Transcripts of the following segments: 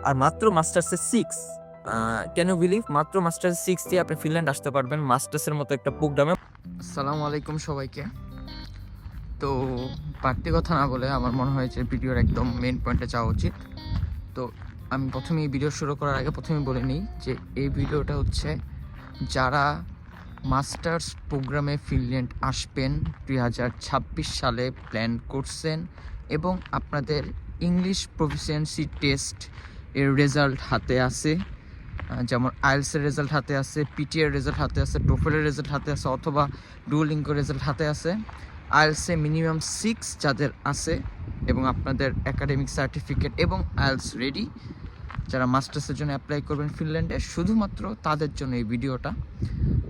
আর মাত্র মাস্টার্সে 6, can you believe, মাত্র masters 6 দিয়ে আপনি ফিনল্যান্ড আসতে পারবেন মাস্টার্সের মতো একটা প্রোগ্রামে। আসসালামু আলাইকুম সবাইকে। তো বাড়তি কথা না বলে আমার মনে হয় যে ভিডিওর একদম মেন পয়েন্টে যাওয়া উচিত। তো আমি প্রথমে এই ভিডিও শুরু করার আগে প্রথমে বলে নিই যে এই ভিডিওটা হচ্ছে যারা মাস্টার্স প্রোগ্রামে ফিনল্যান্ড আসবেন 2026 সালে প্ল্যান করছেন এবং আপনাদের ইংলিশ প্রফিসিয়েন্সি টেস্ট এর রেজাল্ট হাতে আছে, যেমন আইএলসের রেজাল্ট হাতে আছে, পিটিএর রেজাল্ট হাতে আছে, টোফেলের রেজাল্ট হাতে আছে, অথবা ডুওলিঙ্গোর রেজাল্ট হাতে আছে। আইএলসে মিনিমাম 6 যাদের আছে এবং আপনাদের একাডেমিক সার্টিফিকেট এবং আইএলস রেডি, যারা মাস্টার্সের জন্য অ্যাপ্লাই করবেন ফিনল্যান্ডে, শুধুমাত্র তাদের জন্য এই ভিডিওটা।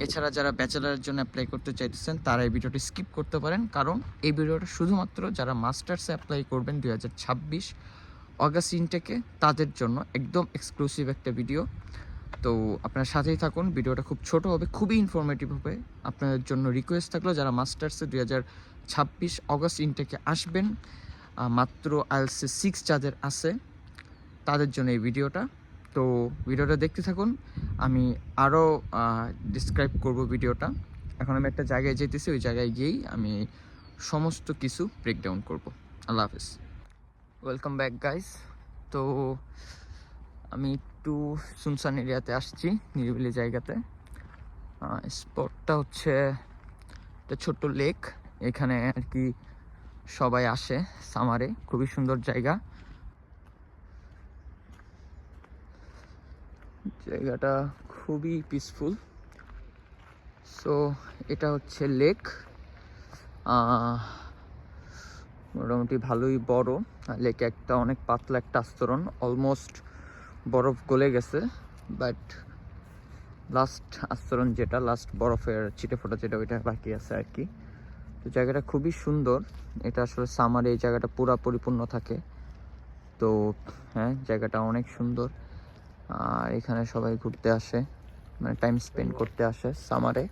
এছাড়া যারা ব্যাচেলারের জন্য অ্যাপ্লাই করতে চাইতেছেন তারা এই ভিডিওটি স্কিপ করতে পারেন, কারণ এই ভিডিওটা শুধুমাত্র যারা মাস্টার্সে অ্যাপ্লাই করবেন 2026 অগাস্ট ইনটেকে তাদের জন্য একদম এক্সক্লুসিভ একটা ভিডিও। তো আপনার সাথেই থাকুন, ভিডিওটা খুব ছোট হবে, খুবই ইনফরমেটিভ হবে। আপনাদের জন্য রিকোয়েস্ট থাকলো যারা মাস্টার্সে 2026 অগাস্ট ইনটেকে আসবেন, মাত্র আইএলসে 6 যাদের আছে তাদের জন্য এই ভিডিওটা। তো ভিডিওটা দেখতে থাকুন, আমি আরও ডিসক্রাইব করব ভিডিওটা। এখন আমি একটা জায়গায় যেতেছি, ওই জায়গায় গিয়েই আমি সমস্ত কিছু ব্রেকডাউন করব। আল্লাহ হাফেজ। Welcome back guys. তো আমি একটু সুনসান এরিয়াতে আসছি, নিরিবিলি জায়গাতে। স্পটটা হচ্ছে একটা ছোট্ট লেক, এখানে আর কি সবাই আসে সামারে। খুবই সুন্দর জায়গা, জায়গাটা খুবই পিসফুল। সো এটা হচ্ছে লেক, মোটামুটি ভালোই বড়। লেকে একটা অনেক পাতলা একটা আস্তরণ, অলমোস্ট বরফ গলে গেছে, বাট লাস্ট আস্তরণ যেটা, লাস্ট বরফের ছিটে ফোটা যেটা, ওইটা বাকি আছে আর কি। তো জায়গাটা খুবই সুন্দর। এটা আসলে সামারে এই জায়গাটা পুরা পরিপূর্ণ থাকে। তো হ্যাঁ, জায়গাটা অনেক সুন্দর। আর এখানে সবাই ঘুরতে আসে, মানে টাইম স্পেন্ড করতে আসে সামারে।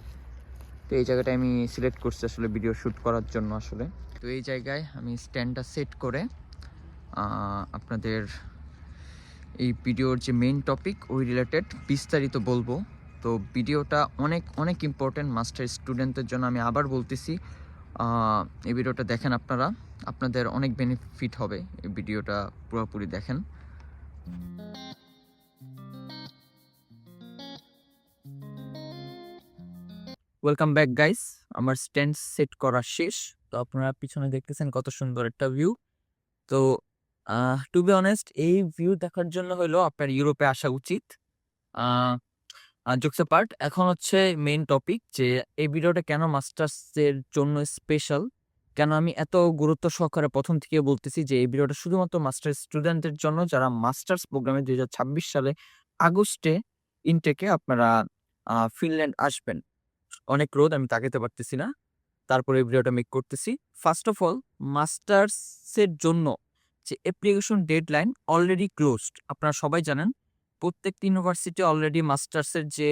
তো এই জায়গাটা আমি সিলেক্ট করছি আসলে ভিডিও শ্যুট করার জন্য আসলে। তো এই জায়গায় আমি স্ট্যান্ডটা সেট করে আপনাদের এই ভিডিওর যে মেইন টপিক ওই রিলেটেড বিস্তারিত বলবো। তো ভিডিওটা অনেক অনেক ইম্পর্টেন্ট মাস্টার স্টুডেন্টদের জন্য। আমি আবার বলতেছি, এই ভিডিওটা দেখেন আপনারা, আপনাদের অনেক বেনিফিট হবে। এই ভিডিওটা পুরোপুরি দেখেন। ওয়েলকাম ব্যাক গাইস, আমার স্ট্যান্ড সেট করা শেষ। তো আপনারা পিছনে দেখতেছেন কত সুন্দর একটা ভিউ। তো টু বি অনেস্ট, এই ভিউ দেখার জন্য হলো আপনার ইউরোপে আসা উচিত। জোকস পার্ট, এখন হচ্ছে মেইন টপিক যে এই ভিডিওটা কেন মাস্টার্সের জন্য স্পেশাল, কেন আমি এত গুরুত্ব সহকারে প্রথম থেকে বলতেছি যে এই ভিডিওটা শুধুমাত্র মাস্টার্স স্টুডেন্টদের জন্য যারা মাস্টার্স প্রোগ্রামে 2026 সালে আগস্টে ইনটেকে আপনারা ফিনল্যান্ড আসবেন। অনেক রোদ, আমি তাকাতে পারতেছি না, তারপরে এই ভিডিওটা মেক করতেছি। ফার্স্ট অফ অল, মাস্টার্সের জন্য যে অ্যাপ্লিকেশন ডেডলাইন অলরেডি ক্লোজড, আপনারা সবাই জানেন। প্রত্যেকটি ইউনিভার্সিটি অলরেডি মাস্টার্সের যে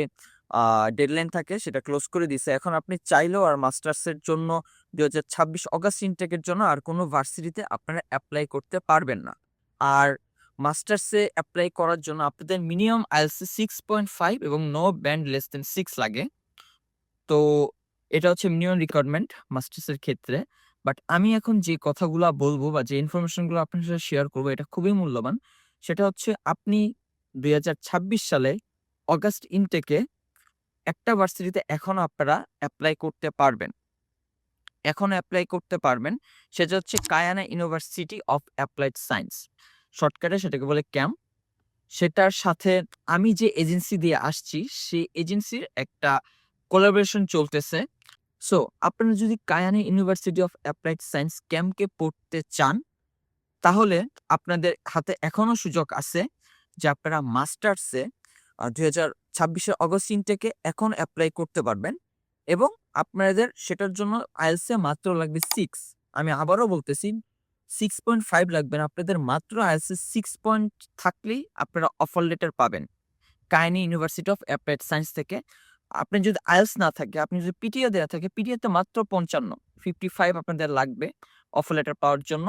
ডেডলাইন থাকে সেটা ক্লোজ করে দিয়েছে। এখন আপনি চাইলেও আর মাস্টার্সের জন্য 2026 অগাস্ট ইনটেকের জন্য আর কোনো ভার্সিটিতে আপনারা অ্যাপ্লাই করতে পারবেন না। আর মাস্টার্সে অ্যাপ্লাই করার জন্য আপনাদের মিনিমাম আইএলটিএস 6.5 এবং নো ব্যান্ড লেস দেন 6 লাগে। তো এটা হচ্ছে মিনিমাম রিকোয়ারমেন্ট মাস্টার্সের ক্ষেত্রে। বাট আমি এখন যে কথাগুলা বলবো বা যে ইনফরমেশনগুলো আপনার সাথে শেয়ার করবো, এটা খুবই মূল্যবান। সেটা হচ্ছে আপনি 2026 সালে অগাস্ট ইনটেকে একটা ভার্সিটিতে এখনো আপনারা অ্যাপ্লাই করতে পারবেন, এখনো অ্যাপ্লাই করতে পারবেন। সেটা হচ্ছে কায়ানা ইউনিভার্সিটি অফ অ্যাপ্লাইড সায়েন্স, শর্টকাটে সেটাকে বলে ক্যাম্প। সেটার সাথে আমি যে এজেন্সি দিয়ে আসছি সেই এজেন্সির একটা কোলাবোরেশন চলতেছে। সো আপনারা যদি Kajaani University of Applied Science ক্যাম্পকে পড়তে চান, তাহলে আপনাদের হাতে এখনো সুযোগ আছে যে আপনারা মাস্টার্সে 2026 অগস্ট ইনটেকে এখন অ্যাপ্লাই করতে পারবেন। এবং আপনাদের সেটার জন্য আইএলটিএস মাত্র লাগবে 6। আমি আবারও বলতেছি, 6.5 লাগবে না, আপনাদের মাত্র আইএলটিএস 6 পয়েন্ট থাকলেই আপনারা অফার লেটার পাবেন Kayani University of Applied science থেকে। আপনি যদি আইএলটিএস না থাকে, আপনি যদি পিটিএ দেওয়া থাকে, পিটিএতে মাত্র 55 আপনাদের লাগবে অফার লেটার পাওয়ার জন্য।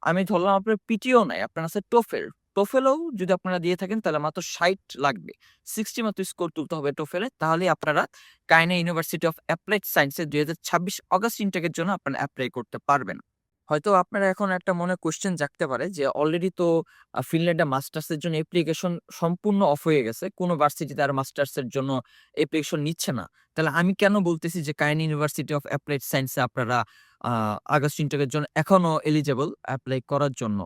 আমি ধরলাম আপনার পিটিও নাই, আপনার আছে টোফেল। টোফেলও যদি আপনারা দিয়ে থাকেন তাহলে মাত্র 60 লাগবে। 60 মাত্র স্কোর তুলতে হবে টোফেলে। তাহলেই আপনারা কায়না ইউনিভার্সিটি অফ অ্যাপ্লাইড সায়েন্সে ২০২৬ অগাস্ট ইনটেকের জন্য আপনারা এপ্লাই করতে পারবেন। হয়তো আপনারা এখন একটা মনে কোয়েশ্চেন জাগতে পারে যে অলরেডি তো ফিনল্যান্ডে মাস্টার্সের জন্য অ্যাপ্লিকেশন সম্পূর্ণ অফ হয়ে গেছে। কোনো ভার্সিটিতে আর মাস্টার্সের জন্য অ্যাপ্লিকেশন নিচ্ছে না। তাহলে আমি কেন বলতেছি যে কায়না ইউনিভার্সিটি অফ অ্যাপ্লাইড সায়েন্সে আপনারা আ আগস্ট ইনটেকের জন্য এখনো এলিজিবল এপ্লাই করার জন্য।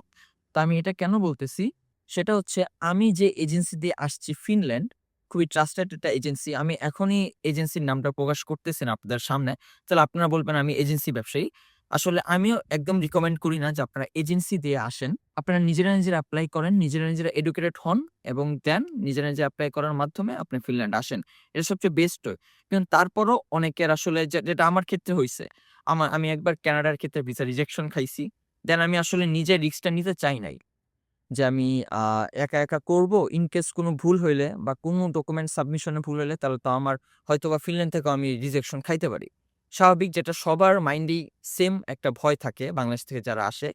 তো আমি এটা কেন বলতেছি? সেটা হচ্ছে আমি যে এজেন্সি দিয়ে আসছি ফিনল্যান্ড, খুবই ট্রাস্টেড একটা এজেন্সি। আমি এখনই এজেন্সির নামটা প্রকাশ করতেছি না আপনাদের সামনে। তাহলে আপনারা বলবেন আমি এজেন্সি ব্যবসায়ী। আসলে আমিও একদম রিকমেন্ড করি না যে আপনারা এজেন্সি দিয়ে আসেন। আপনারা নিজেরা এপ্লাই করেন, নিজেরা এডুকেটেড হন এবং দেন নিজেরা এপ্লাই করার মাধ্যমে আপনি ফিনল্যান্ড আসেন। এটা সবচেয়ে বেস্ট হয়। কিন্তু তারপরও অনেকের আসলে যেটা আমার ক্ষেত্রে হইছে। আমি একবার কানাডার ক্ষেত্রে ভিসা রিজেকশন খাইছি। দেন আমি আসলে নিজে রিস্কটা নিতে চাই নাই। যে আমি আ একা করব। ইন কেস কোনো ভুল হইলে বা কোনো ডকুমেন্ট সাবমিশন এ ভুল হইলে তাহলে তো আমার হয়তোবা ফিনল্যান্ড থেকেও আমি রিজেকশন খাইতে পারি। স্বাভাবিক যেটা সবার মাইন্ডেই সেম একটা ভয় থাকে বাংলাদেশ থেকে যারা আসে।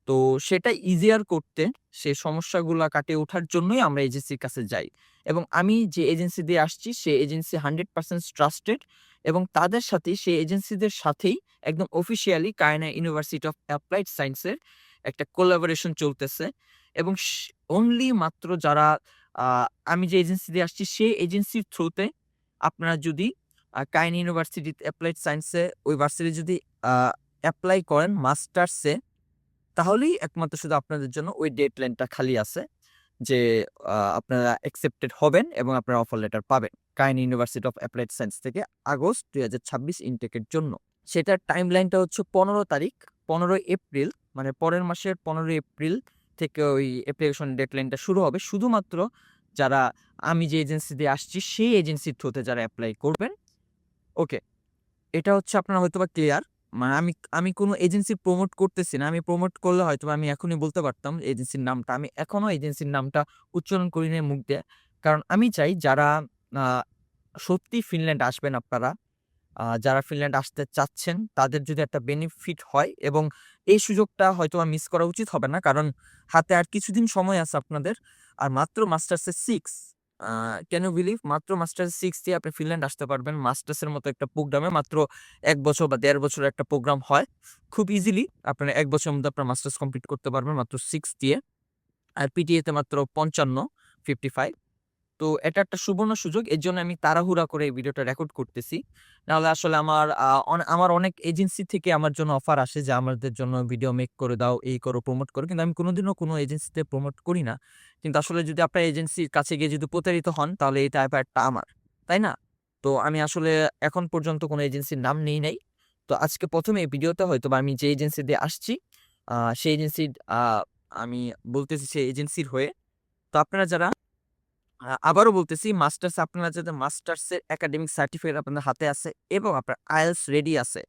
তো সেটা ইজিয়ার করতে সে সমস্যাগুলা কাটিয়ে ওঠার জন্যই আমরা এজেন্সির কাছে যাই। এবং আমি যে এজেন্সি দিয়ে আসছি সে এজেন্সি 100% ট্রাস্টেড এবং তাদের সাথেই সেই এজেন্সিদের সাথেই একদম officially Kajaani University of Applied Science এর একটা কোলাবোরেশন চলতেছে এবং অনলি মাত্র যারা আ আমি যে এজেন্সি দিয়ে আসছি সেই এজেন্সির থ্রুতে আপনারা যদি কায়না ইউনিভার্সিটি অ্যাপ্লাইড সায়েন্স এ ওই ভার্সিটি যদি আ এপ্লাই করেন মাস্টার্সে তাহলেই একমাত্র শুধু আপনাদের জন্য ওই ডেডলাইনটা খালি আছে যে আপনারা অ্যাকসেপ্টেড হবেন এবং আপনারা অফার লেটার পাবেন। কায়না ইউনিভার্সিটি অফ অ্যাপ্লাইড সায়েন্স থেকে আগস্ট ২০২৬ ইনটেকের জন্য। সেটার টাইমলাইনটা হচ্ছে ১৫ তারিখ, ১৫ এপ্রিল মানে পরের মাসের ১৫ এপ্রিল থেকে ওই অ্যাপ্লিকেশন ডেডলাইনটা শুরু হবে। শুধুমাত্র যারা আমি যে এজেন্সি দিয়ে আসছি সেই এজেন্সির থ্রুতে যারা এপ্লাই করবেন ওকে। এটা হচ্ছে আপনার হয়তোবা ক্লিয়ার। মানে আমি কোনো এজেন্সি প্রমোট করতেছি না। আমি প্রমোট করলে হয়তোবা আমি এখনই বলতে পারতাম এজেন্সির নামটা। আমি এখনো এজেন্সির নামটা উচ্চারণ করি নাই মুখ দিয়ে। কারণ আমি চাই যারা আ সত্যিই ফিনল্যান্ড আসবেন আপনারা, যারা ফিনল্যান্ড আসতে চাচ্ছেন তাদের যদি একটা বেনিফিট হয় এবং এই সুযোগটা হয়তোবা মিস করা উচিত হবে না। কারণ হাতে আর কিছুদিন সময় আছে আপনাদের। আর মাত্র মাস্টার্সের 6 আ ক্যান ইউ বিলিভ মাত্র মাস্টার্স 6 দিয়ে আপনি ফিনল্যান্ড আসতে পারবেন। মাস্টার্সের মতো একটা প্রোগ্রামে মাত্র ১ বছর বা ১.৫ বছরের একটা প্রোগ্রাম হয়। খুব ইজিলি আপনারা ১ বছরের মধ্যে আপনার মাস্টার্স কমপ্লিট করতে পারবেন মাত্র 6 দিয়ে। আর পিটিএ তে মাত্র ৫৫ তো এটা একটা সুবর্ণ সুযোগ। এর জন্য আমি তাড়াহুড়া করে এই ভিডিওটা রেকর্ড করতেছি। নাহলে আসলে আমার অনেক এজেন্সি থেকে আমার জন্য অফার আসে যে আমাদের জন্য ভিডিও মেক করে দাও, এই করো, প্রমোট করো। কিন্তু আমি কোনোদিনও কোনো এজেন্সিতে প্রমোট করি না। কিন্তু আসলে যদি আপনার এজেন্সির কাছে গিয়ে যদি প্রতারিত হন তাহলে এই দায়ভারটা আমার। তাই না? তো আমি আসলে এখন পর্যন্ত কোনো এজেন্সির নাম নেই নাই। তো আজকে ১ম এই ভিডিওতে হয়তোবা আমি যে এজেন্সি দিয়ে আসছি সেই এজেন্সির আমি বলতেছি সেই এজেন্সির হয়ে। তো আপনারা যারা আবারও বলতেছি মাস্টার্স আপনারা যাদের মাস্টার্সের একাডেমিক সার্টিফিকেট আপনাদের হাতে আছে এবং আপনার আইএলটিএস রেডি আছে।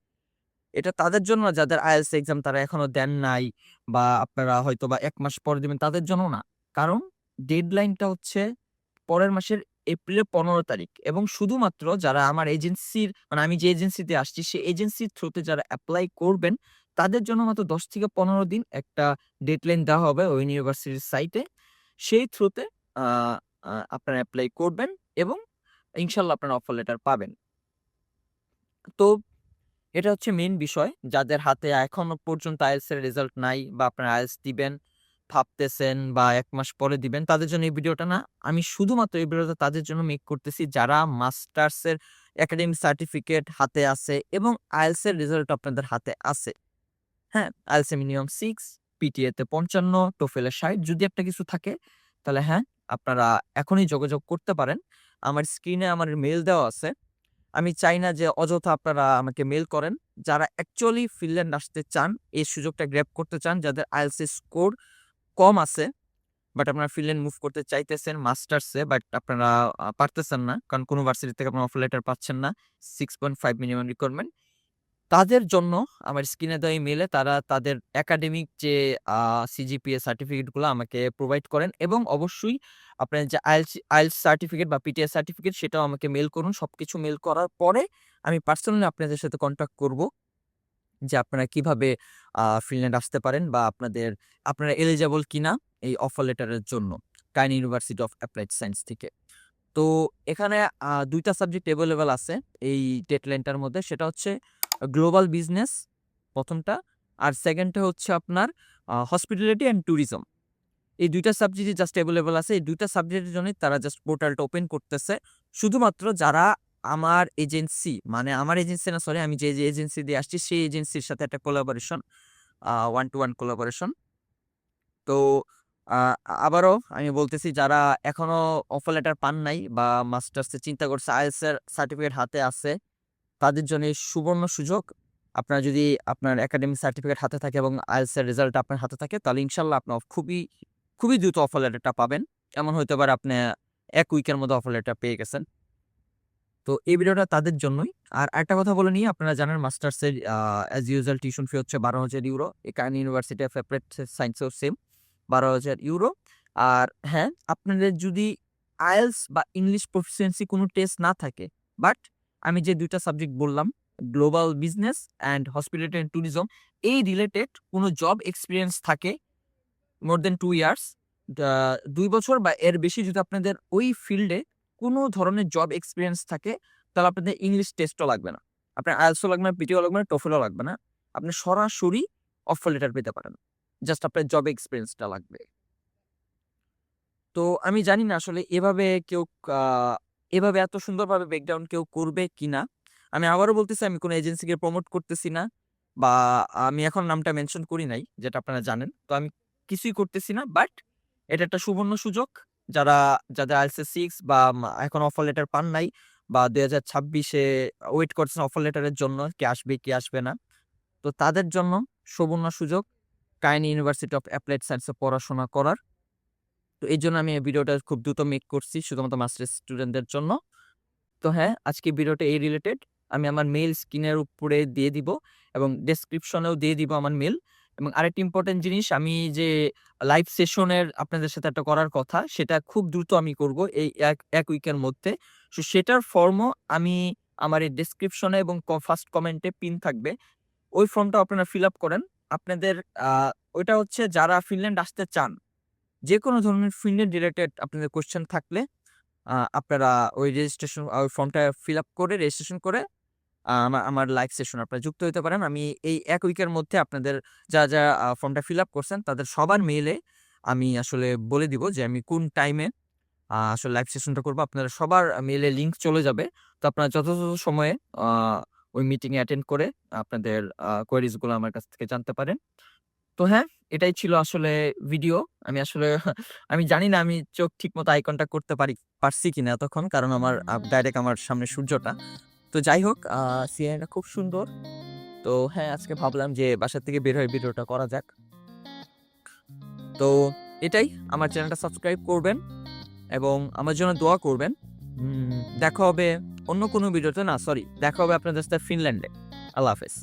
এটা তাদের জন্য না যাদের আইএলটিএস এক্সাম তারা এখনো দেন নাই বা আপনারা হয়তোবা ১ মাস পরে দিবেন তাদের জন্য না। কারণ ডেডলাইনটা হচ্ছে পরের মাসের এপ্রিলের ১৫ তারিখ এবং শুধুমাত্র যারা আমার এজেন্সির মানে আমি যে এজেন্সিতে আসছি সেই এজেন্সির থ্রুতে যারা এপ্লাই করবেন তাদের জন্য মাত্র ১০ থেকে ১৫ দিন একটা ডেডলাইন দেওয়া হবে ওই ইউনিভার্সিটির সাইটে। সেই থ্রুতে আ আ আপনারা এপ্লাই করবেন এবং ইনশাআল্লাহ আপনারা অফার লেটার পাবেন। তো এটা হচ্ছে মেইন বিষয়। যাদের হাতে এখনো পর্যন্ত আইএলটিএস এর রেজাল্ট নাই বা আপনারা আইএলটিএস দিবেন, ভাবতেছেন বা ১ মাস পরে দিবেন, তাদের জন্য এই ভিডিওটা না। আমি শুধুমাত্র এই ভিডিওটা তাদের জন্য মেক করতেছি যারা মাস্টার্সের একাডেমিক সার্টিফিকেট হাতে আছে এবং আইএলটিএস এর রেজাল্ট আপনাদের হাতে আছে। হ্যাঁ? আইএলটিএস এ মিনিমাম 6, পিটিএ তে ৫৫, টোফেল এ ৬০ যদি একটা কিছু থাকে তাহলে হ্যাঁ, আপনারা এখনই যোগাযোগ করতে পারেন। আমার স্ক্রিনে আমার মেইল দেওয়া আছে। আমি চাই না যে অযথা আপনারা আমাকে মেইল করেন। যারা অ্যাকচুয়ালি ফিনল্যান্ড আসতে চান, এই সুযোগটা গ্র্যাব করতে চান, যাদের আইএলটিএস এর স্কোর কম আছে, বাট আপনারা ফিনল্যান্ড মুভ করতে চাইতেছেন মাস্টার্সে বাট আপনারা পারতেছেন না। কারণ কোন ভার্সিটি থেকে আপনারা অফার লেটার পাচ্ছেন না। 6.5 মিনিমাম রিকোয়ারমেন্ট। তাদের জন্য আমার স্ক্রিনে দেওয়া ইমেইলে তারা তাদের একাডেমিক যে সিজিপিএ সার্টিফিকেট গুলো আমাকে প্রোভাইড করেন এবং অবশ্যই আপনার যে আইএলটিএস সার্টিফিকেট বা পিটিএ সার্টিফিকেট সেটাও আমাকে মেইল করুন। সবকিছু মেইল করার পরে আমি পার্সোনালি আপনাদের সাথে কনট্যাক্ট করব। যে আপনারা কিভাবে ফিনল্যান্ড আসতে পারেন বা আপনারা এলিজিবল কিনা এই অফার লেটারের জন্য কাইন ইউনিভার্সিটি অফ অ্যাপ্লাইড সায়েন্স থেকে। তো এখানে ২টা সাবজেক্ট এভেলেবল আছে এই ডেডলাইনটার মধ্যে। সেটা হচ্ছে গ্লোবাল বিজনেস ১টা, আর 2টা হচ্ছে আপনার হসপিটালিটি অ্যান্ড ট্যুরিজম। এই ২টা সাবজেক্টই জাস্ট এভেলেবল আছে। এই ২টা সাবজেক্টের জন্যই তারা জাস্ট পোর্টালটা ওপেন করতেছে। শুধুমাত্র যারা আমার এজেন্সি, মানে আমার এজেন্সি না, সরি, আমি যে এজেন্সি দিয়ে আসছি সেই এজেন্সির সাথে একটা কোলাবোরেশন, 1 to 1 কোলাবোরেশন। তো আ আবারও আমি বলতেছি, যারা এখনো অফার লেটার পান নাই বা মাস্টার্সে চিন্তা করছে, IELTS এর সার্টিফিকেট হাতে আছে, তাদের জন্য এই সুবর্ণ সুযোগ। আপনার যদি আপনার একাডেমিক সার্টিফিকেট হাতে থাকে এবং IELTS এর রেজাল্ট আপনার হাতে থাকে, তাহলে ইনশাআল্লাহ আপনার খুবই দ্রুত অফার লেটারটা পাবেন। এমন হইতে পারে আপনি ১ উইকের মধ্যে অফার লেটার পেয়ে গেছেন। তো এই ভিডিওটা তাদের জন্যই। আর আরেকটা কথা বলে নিই, আপনারা জানেন মাস্টার্সের অ্যাজ ইউজুয়াল টিউশন ফি হচ্ছে ১২,০০০ euro. Kajaani University of Applied সায়েন্সেও সেম ১২,০০০ ইউরো। আর হ্যাঁ, আপনাদের যদি IELTS বা ইংলিশ প্রফিসিয়েন্সি কোনো টেস্ট না থাকে, বাট আমি যে ২টা সাবজেক্ট বললাম, global business and hospitality and tourism, এই রিলেটেড কোনো জব এক্সপেরিয়েন্স থাকে মোর দেন 2 ইয়ার্স, ২ বছর বা এর বেশি, যদি আপনাদের ওই ফিল্ডে কোনো ধরনের জব এক্সপেরিয়েন্স থাকে, তাহলে আপনাদের ইংলিশ টেস্টও লাগবে না। আপনার IELTS-ও লাগবে না, পিটিও লাগবে না, TOEFL-ও লাগবে না। আপনি সরাসরি অফার লেটার পেতে পারেন। জাস্ট আপনার জব এক্সপেরিয়েন্সটা লাগবে। তো আমি জানি না আসলে আ এভাবে এত সুন্দরভাবে ব্রেকডাউন কেউ করবে কিনা। আমি আবারও বলতেছি, আমি কোনো এজেন্সিকে প্রমোট করতেছি না বা আমি এখন নামটা মেনশন করি নাই, যেটা আপনারা জানেন। তো আমি কিছুই করতেছি না। বাট এটা একটা সুবর্ণ সুযোগ। যাদের IELTS এ 6 বা এখন অফার লেটার পান নাই বা ২০২৬ এ ওয়েট করছেন অফার লেটারের জন্য, কি আসবে কি আসবে না। তো তাদের জন্য সুবর্ণ সুযোগ কাইন ইউনিভার্সিটি অফ অ্যাপ্লাইড সায়েন্স এ পড়াশোনা করার। তো এইজন্য আমি এই ভিডিওটা খুব দ্রুত মেক করছি শুধুমাত্র মাস্টার্স স্টুডেন্টদের জন্য। তো হ্যাঁ, আজকে ভিডিওটা এই রিলেটেড। আমি আমার মেইল স্ক্রিনের উপরে দিয়ে দিব এবং ডেসক্রিপশনেও দিয়ে দিব আমার মেইল। এবং আরেকটা ইম্পোর্টেন্ট জিনিস, আমি যে লাইভ সেশনের আপনাদের সাথে একটা করার কথা, সেটা খুব দ্রুত আমি করব এই এক উইকের মধ্যে। সো সেটার ফর্মও আমি আমার এই ডেসক্রিপশনে এবং ফার্স্ট কমেন্টে পিন থাকবে। ওই ফর্মটা আপনারা ফিল আপ করেন। আপনাদের আ ওইটা হচ্ছে যারা ফিনল্যান্ড আসতে চান, যেকোনো ধরনের ফিনল্যান্ড রিলেটেড আপনাদের কোয়েশ্চেন থাকলে আপনারা ওই ফর্মটা ফিল আপ করে রেজিস্ট্রেশন করে আমার লাইভ সেশন আপনারা যুক্ত হইতে পারেন। আমি এই ১ উইকের মধ্যে আপনাদের যা ফর্মটা ফিল আপ করছেন, তাদের সবার মেইলে আমি আসলে বলে দিব যে আমি কোন টাইমে আসলে লাইভ সেশনটা করব। আপনারা সবার মেইলে লিংক চলে যাবে। তো আপনারা যথাযথ সময়ে আ ওই মিটিং এ অ্যাটেন্ড করে আপনাদের কোয়েরিজ গুলো আমার কাছ থেকে জানতে পারেন। তো হ্যাঁ, এটাই ছিল আসলে ভিডিও। আমি আসলে আমি জানি না আমি চোখ ঠিকমতো আই কনট্যাক্ট করতে পারছি কিনা এতক্ষণ। কারণ আমার ডাইরেক্ট আমার সামনে সূর্যটা। তো যাই হোক, সিনারিটা খুব সুন্দর। তো হ্যাঁ, আজকে ভাবলাম যে বাসা থেকে বের হয়ে ভিডিওটা করা যাক। তো এটাই, আমার চ্যানেলটা সাবস্ক্রাইব করবেন এবং আমার জন্য দোয়া করবেন। দেখা হবে অন্য কোনো ভিডিওতে, না সরি, দেখা হবে আপনাদের সাথে ফিনল্যান্ডে। আল্লাহ হাফেজ।